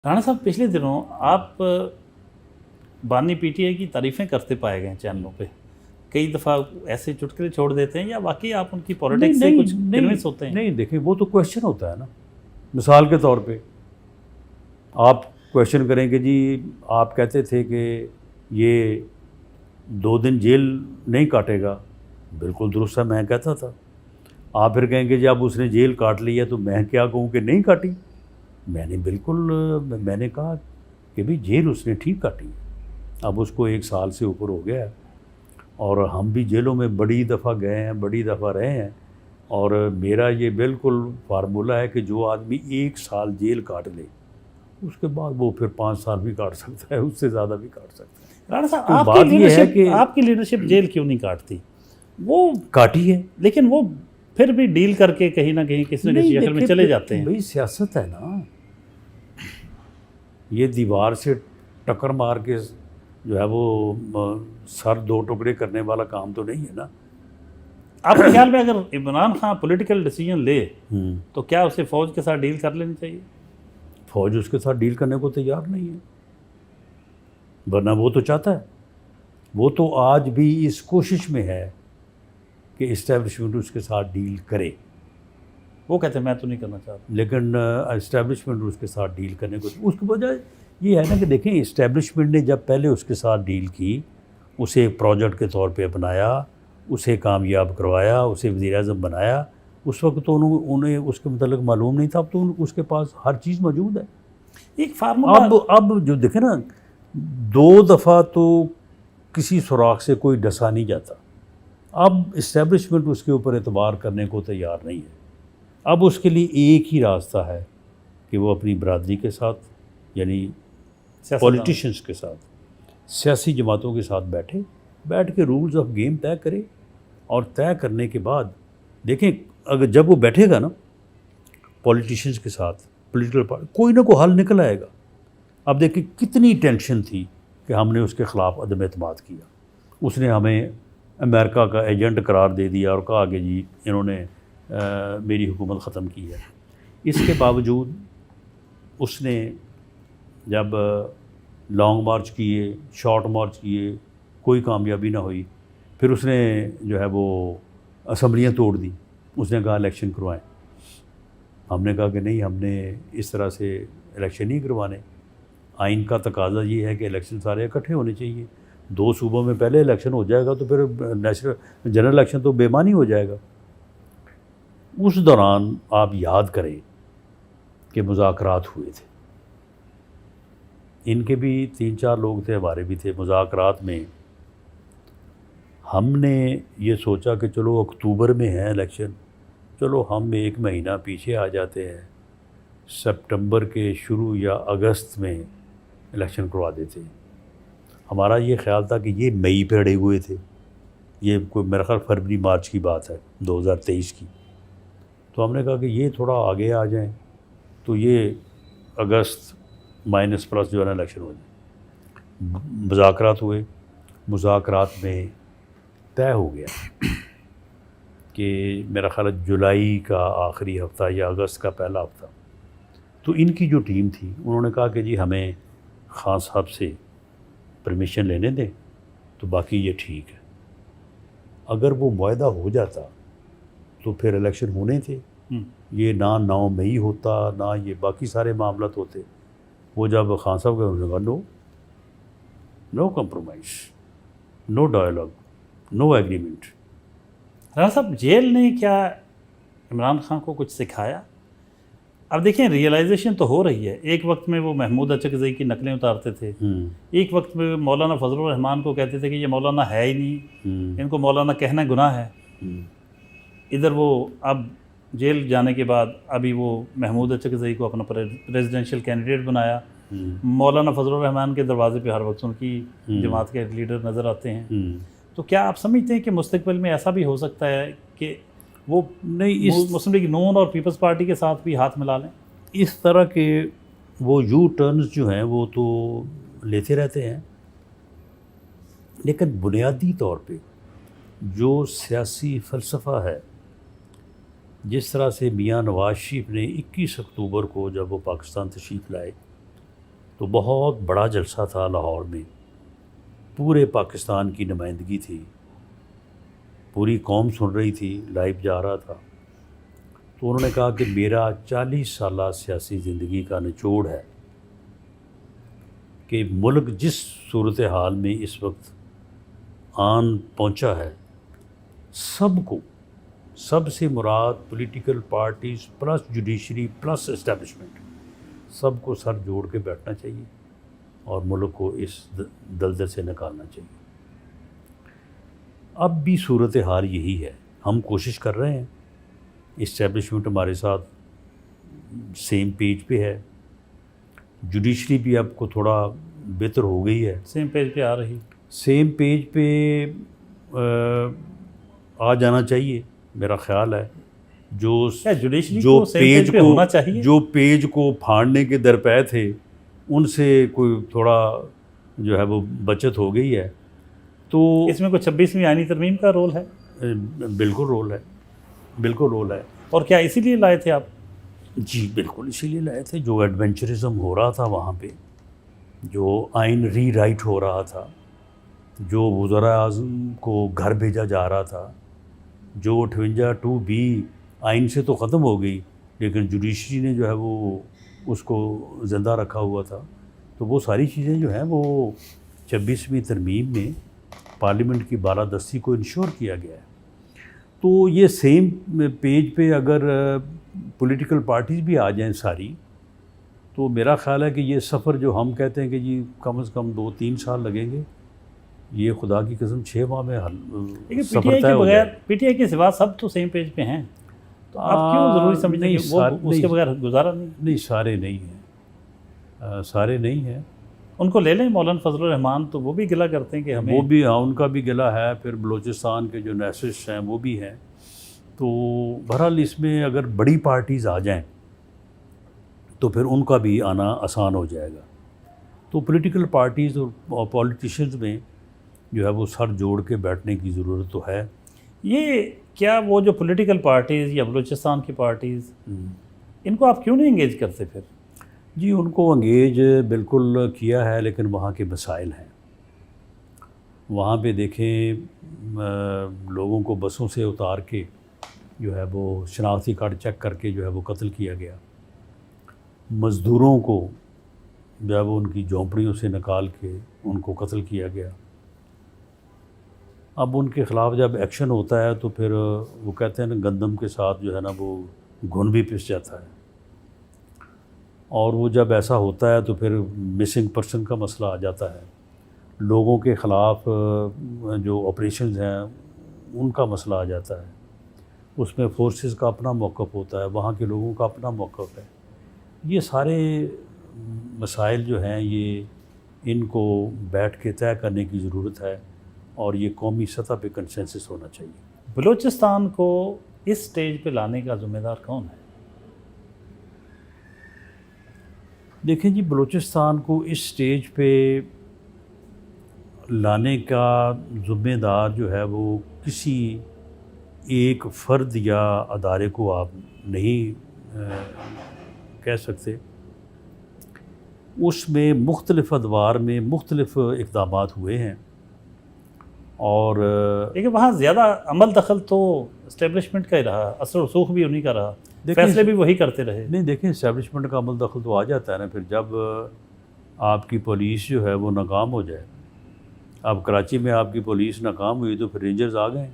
رانا صاحب پچھلے دنوں آپ بانی پی ٹی آئی کی تعریفیں کرتے پائے گئے ہیں چینلوں پہ، کئی دفعہ ایسے چٹکلے چھوڑ دیتے ہیں یا واقعی آپ ان کی پولیٹکس سے کچھ کنونس ہوتے ہیں؟ نہیں دیکھیں، وہ تو کویشچن ہوتا ہے نا. مثال کے طور پہ آپ کویشچن کریں کہ جی آپ کہتے تھے کہ یہ 2 دن جیل نہیں کاٹے گا، بالکل درست ہے، میں کہتا تھا. آپ پھر کہیں گے جی اب اس نے جیل کاٹ لی ہے تو میں کیا کہوں کہ نہیں کاٹی. میں نے کہا کہ بھی جیل اس نے ٹھیک کاٹی، اب اس کو 1 سال سے اوپر ہو گیا ہے، اور ہم بھی جیلوں میں بڑی دفعہ گئے ہیں، بڑی دفعہ رہے ہیں، اور میرا یہ بالکل فارمولہ ہے کہ جو آدمی 1 سال جیل کاٹ لے اس کے بعد وہ پھر 5 سال بھی کاٹ سکتا ہے، اس سے زیادہ بھی کاٹ سکتا ہے. رانا صاحب تو آپ بات کی یہ ہے کہ آپ کی لیڈرشپ جیل کیوں نہیں کاٹتی؟ وہ کاٹی ہے، لیکن وہ پھر بھی ڈیل کر کے کہیں نہ کہیں کسی نہ کسی شکل میں چلے جاتے ہیں. بھائی سیاست ہے نا، یہ دیوار سے ٹکر مار کے جو ہے وہ سر 2 ٹکڑے کرنے والا کام تو نہیں ہے نا. آپ کے خیال میں اگر عمران خان پولیٹیکل ڈیسیجن لے تو کیا اسے فوج کے ساتھ ڈیل کر لینی چاہیے؟ فوج اس کے ساتھ ڈیل کرنے کو تیار نہیں ہے، ورنہ وہ تو چاہتا ہے، وہ تو آج بھی اس کوشش میں ہے کہ اسٹیبلشمنٹ اس کے ساتھ ڈیل کرے. وہ کہتے ہیں میں تو نہیں کرنا چاہتا. لیکن اسٹیبلشمنٹ اس کے ساتھ ڈیل کرنے کو، اس کی وجہ یہ ہے نا کہ دیکھیں اسٹیبلشمنٹ نے جب پہلے اس کے ساتھ ڈیل کی، اسے ایک پروجیکٹ کے طور پہ اپنایا، اسے کامیاب کروایا، اسے وزیر اعظم بنایا، اس وقت تو انہیں اس کے متعلق معلوم نہیں تھا، اب تو اس کے پاس ہر چیز موجود ہے. ایک فارمولہ اب جو دیکھیں نا، 2 دفعہ تو کسی سوراخ سے کوئی ڈسا نہیں جاتا. اب اسٹیبلشمنٹ اس کے اوپر اعتبار کرنے کو تیار نہیں ہے. اب اس کے لیے ایک ہی راستہ ہے کہ وہ اپنی برادری کے ساتھ، یعنی پولیٹیشنز کے ساتھ، سیاسی جماعتوں کے ساتھ بیٹھ کے رولز آف گیم طے کرے، اور طے کرنے کے بعد دیکھیں اگر جب وہ بیٹھے گا نا پولیٹیشنز کے ساتھ، پولیٹیکل پارٹی، کوئی نہ کوئی حل نکل آئے گا. اب دیکھیں کتنی ٹینشن تھی کہ ہم نے اس کے خلاف عدم اعتماد کیا، اس نے ہمیں امریکہ کا ایجنٹ قرار دے دیا اور کہا کہ جی انہوں نے میری حکومت ختم کی ہے. اس کے باوجود اس نے جب لانگ مارچ کیے، شارٹ مارچ کیے، کوئی کامیابی نہ ہوئی، پھر اس نے جو ہے وہ اسمبلیاں توڑ دی. اس نے کہا الیکشن کروائیں. ہم نے کہا کہ نہیں، ہم نے اس طرح سے الیکشن نہیں کروانے. آئین کا تقاضا یہ ہے کہ الیکشن سارے اکٹھے ہونے چاہیے. 2 صوبوں میں پہلے الیکشن ہو جائے گا تو پھر نیشنل جنرل الیکشن تو بے معنی ہو جائے گا. اس دوران آپ یاد کریں کہ مذاکرات ہوئے تھے، ان کے بھی 3-4 لوگ تھے، ہمارے بھی تھے. مذاکرات میں ہم نے یہ سوچا کہ چلو اکتوبر میں ہے الیکشن، چلو ہم 1 مہینہ پیچھے آ جاتے ہیں، سپٹمبر کے شروع یا اگست میں الیکشن کروا دیتے ہیں. ہمارا یہ خیال تھا کہ یہ مئی پہ اڑے ہوئے تھے، یہ کوئی میرا خیال فروری مارچ کی بات ہے 2023 کی. تو ہم نے کہا کہ یہ تھوڑا آگے آ جائیں تو یہ اگست -+ جو ہے نا الیکشن ہو جائے. مذاکرات ہوئے، مذاکرات میں طے ہو گیا کہ میرا خیال ہے جولائی کا آخری ہفتہ یا اگست کا پہلا ہفتہ. تو ان کی جو ٹیم تھی انہوں نے کہا کہ جی ہمیں خان صاحب سے پرمیشن لینے دیں تو باقی یہ ٹھیک ہے. اگر وہ معاہدہ ہو جاتا تو پھر الیکشن ہونے تھے، یہ نہ 9 مئی ہوتا، نہ یہ باقی سارے معاملات ہوتے. وہ جب خان صاحب کا انہوں نے کہا نو کمپرومائز، نو ڈائلاگ، نو ایگریمنٹ. رانا صاحب جیل نے کیا عمران خان کو کچھ سکھایا؟ اب دیکھیں ریئلائزیشن تو ہو رہی ہے. ایک وقت میں وہ محمود اچکزئی کی نقلیں اتارتے تھے، ایک وقت میں مولانا فضل الرحمان کو کہتے تھے کہ یہ مولانا ہے ہی نہیں، ان کو مولانا کہنا گناہ ہے. ادھر وہ اب جیل جانے کے بعد ابھی وہ محمود اچکزئی کو اپنا پریزیڈنشیل کینڈیڈیٹ بنایا. مولانا فضل الرحمان کے دروازے پہ ہر وقت ان کی جماعت کے لیڈر نظر آتے ہیں. تو کیا آپ سمجھتے ہیں کہ مستقبل میں ایسا بھی ہو سکتا ہے کہ وہ مسلم لیگ نون اور پیپلز پارٹی کے ساتھ بھی ہاتھ ملا لیں؟ اس طرح کے وہ یو ٹرنز جو ہیں وہ تو لیتے رہتے ہیں، لیکن بنیادی طور پہ جو سیاسی فلسفہ ہے، جس طرح سے میاں نواز شریف نے 21 اکتوبر کو جب وہ پاکستان تشریف لائے تو بہت بڑا جلسہ تھا لاہور میں، پورے پاکستان کی نمائندگی تھی، پوری قوم سن رہی تھی، لائیو جا رہا تھا۔ تو انہوں نے کہا کہ میرا 40 سالہ سیاسی زندگی کا نچوڑ ہے کہ ملک جس صورتحال میں اس وقت آن پہنچا ہے، سب سے مراد political parties plus judiciary plus establishment, سب کو سر جوڑ کے بیٹھنا چاہیے اور ملک کو اس دلدل سے نکالنا چاہیے۔ اب بھی صورتحال یہی ہے، ہم کوشش کر رہے ہیں، اسٹیبلشمنٹ ہمارے ساتھ سیم پیج پہ ہے، جوڈیشری بھی اب کو تھوڑا بہتر ہو گئی ہے، سیم پیج پہ آ رہی، سیم پیج پہ آ جانا چاہیے میرا خیال ہے۔ جو پیج کو پھاڑنے کے درپے تھے ان سے کوئی تھوڑا جو ہے وہ بچت ہو گئی ہے۔ تو اس میں کوئی 26ویں آئینی ترمیم کا رول ہے؟ بالکل رول ہے۔ اور کیا اسی لیے لائے تھے آپ؟ جی بالکل اسی لیے لائے تھے۔ جو ایڈونچرزم ہو رہا تھا وہاں پہ، جو آئین ری رائٹ ہو رہا تھا، جو وزراء اعظم کو گھر بھیجا جا رہا تھا، جو 58(2)B آئین سے تو ختم ہو گئی لیکن جوڈیشری نے جو ہے وہ اس کو زندہ رکھا ہوا تھا، تو وہ ساری چیزیں جو ہیں وہ 26ویں ترمیم میں پارلیمنٹ کی بالادستی کو انشور کیا گیا ہے۔ تو یہ سیم پیج پہ اگر پولیٹیکل پارٹیز بھی آ جائیں ساری، تو میرا خیال ہے کہ یہ سفر جو ہم کہتے ہیں کہ جی کم از کم 2-3 سال لگیں گے، یہ خدا کی قسم 6 ماہ میں سفر طے ہو جائے۔ پی ٹی آئی کے سوا سب تو سیم پیج پہ ہیں، تو آپ کیوں ضروری سمجھتے ہیں کہ وہ اس کے بغیر گزارا نہیں؟ نہیں، سارے نہیں ہیں۔ ان کو لے لیں، مولانا فضل الرحمان تو وہ بھی گلہ کرتے ہیں کہ ہمیں، وہ بھی ان کا بھی گلہ ہے، پھر بلوچستان کے جو نیشنلسٹ ہیں وہ بھی ہیں۔ تو بہرحال اس میں اگر بڑی پارٹیز آ جائیں تو پھر ان کا بھی آنا آسان ہو جائے گا۔ تو پولیٹیکل پارٹیز اور پولیٹیشنز میں جو ہے وہ سر جوڑ کے بیٹھنے کی ضرورت تو ہے۔ یہ کیا وہ جو پولیٹیکل پارٹیز یا بلوچستان کی پارٹیز، ان کو آپ کیوں نہیں انگیج کرتے پھر؟ جی ان کو انگیج بالکل کیا ہے، لیکن وہاں کے مسائل ہیں۔ وہاں پہ دیکھیں لوگوں کو بسوں سے اتار کے جو ہے وہ شناختی کارڈ چیک کر کے جو ہے وہ قتل کیا گیا، مزدوروں کو جو ہے وہ ان کی جھونپڑیوں سے نکال کے ان کو قتل کیا گیا۔ اب ان کے خلاف جب ایکشن ہوتا ہے تو پھر وہ کہتے ہیں نا گندم کے ساتھ جو ہے نا وہ گھن بھی پس جاتا ہے، اور وہ جب ایسا ہوتا ہے تو پھر مسنگ پرسن کا مسئلہ آ جاتا ہے، لوگوں کے خلاف جو آپریشنز ہیں ان کا مسئلہ آ جاتا ہے، اس میں فورسز کا اپنا موقف ہوتا ہے، وہاں کے لوگوں کا اپنا موقف ہے۔ یہ سارے مسائل جو ہیں یہ ان کو بیٹھ کے طے کرنے کی ضرورت ہے، اور یہ قومی سطح پہ کنسنسس ہونا چاہیے۔ بلوچستان کو اس سٹیج پہ لانے کا ذمہ دار کون ہے؟ دیکھیں جی بلوچستان کو اس سٹیج پہ لانے کا ذمہ دار جو ہے وہ کسی ایک فرد یا ادارے کو آپ نہیں کہہ سکتے۔ اس میں مختلف ادوار میں مختلف اقدامات ہوئے ہیں، اور لیکن وہاں زیادہ عمل دخل تو اسٹیبلشمنٹ کا ہی رہا، اثر و رسوخ بھی انہی کا رہا، فیصلے بھی وہی کرتے رہے۔ نہیں دیکھیں اسٹیبلشمنٹ کا عمل دخل تو آ جاتا ہے نا، پھر جب آپ کی پولیس جو ہے وہ ناکام ہو جائے۔ اب کراچی میں آپ کی پولیس ناکام ہوئی تو پھر رینجرز آ گئے،